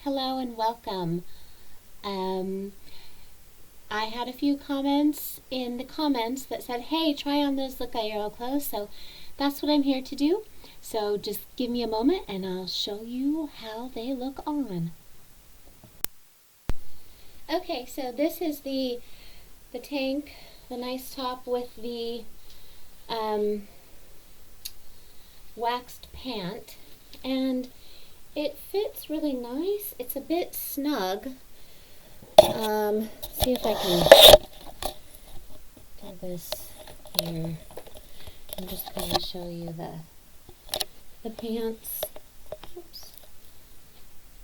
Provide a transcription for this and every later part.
hello and welcome. I had a few comments in the comments that said, hey, try on those Lookiero clothes, so that's what I'm here to do. So just give me a moment and I'll show you how they look on. Okay, so this is the tank, the nice top with the waxed pant, and it fits really nice. It's a bit snug. See if I can do this here. I'm just going to show you the pants. Oops.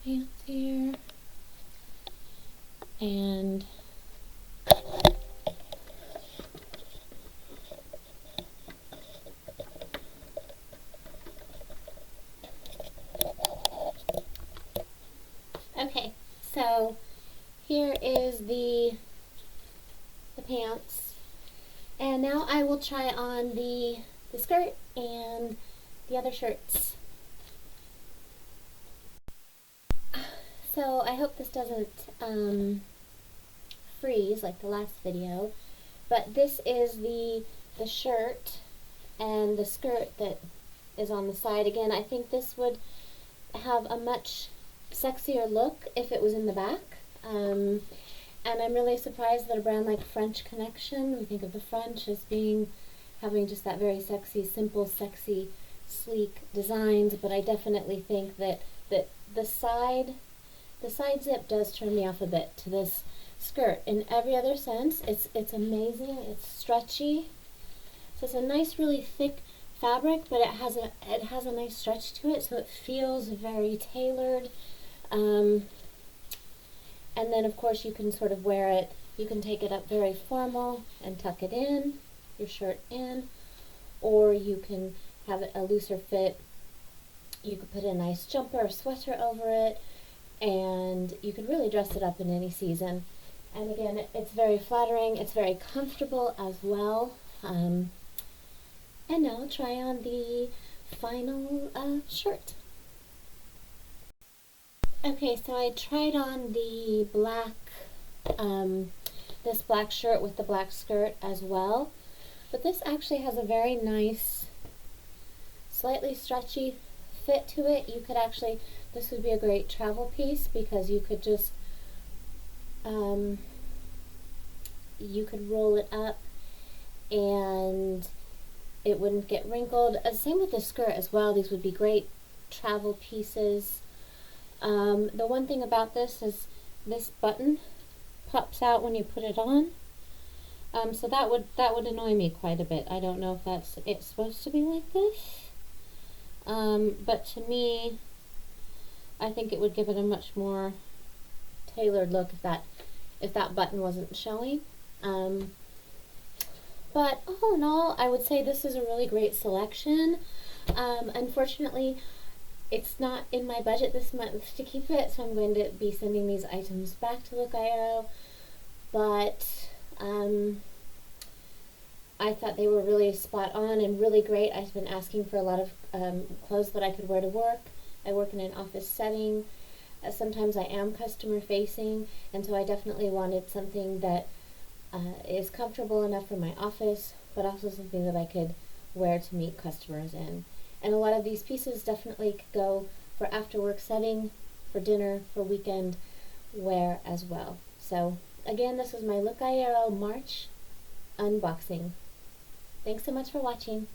Pants here. And okay, so here is the pants, and now I will try on the skirt and the other shirts. So I hope this doesn't freeze like the last video, but this is the shirt and the skirt that is on the side. Again, I think this would have a much sexier look if it was in the back. And I'm really surprised that a brand like French Connection, we think of the French as having just that very sexy, simple, sexy, sleek designs, but I definitely think that the side zip does turn me off a bit to this skirt. In every other sense, it's amazing. It's stretchy. So it's a nice, really thick fabric, but it has a nice stretch to it, so it feels very tailored. And then of course you can sort of wear it, you can take it up very formal and tuck it in, your shirt in, or you can have it a looser fit. You could put a nice jumper or sweater over it, and you could really dress it up in any season. And again, it's very flattering, it's very comfortable as well. And now I'll try on the final shirt. Okay, so I tried on the black, this black shirt with the black skirt as well, but this actually has a very nice, slightly stretchy fit to it. You could actually, this would be a great travel piece because you could just, you could roll it up and it wouldn't get wrinkled. Same with the skirt as well. These would be great travel pieces. The one thing about this is this button pops out when you put it on. So that would annoy me quite a bit. I don't know if it's supposed to be like this. But to me, I think it would give it a much more tailored look if that button wasn't showing. But all in all, I would say this is a really great selection. Unfortunately, it's not in my budget this month to keep it, so I'm going to be sending these items back to Lookiero. But I thought they were really spot on and really great. I've been asking for a lot of clothes that I could wear to work. I work in an office setting. Sometimes I am customer facing, and so I definitely wanted something that is comfortable enough for my office, but also something that I could wear to meet customers in. And a lot of these pieces definitely could go for after work setting, for dinner, for weekend wear as well. So again, this was my Lookiero March unboxing. Thanks so much for watching.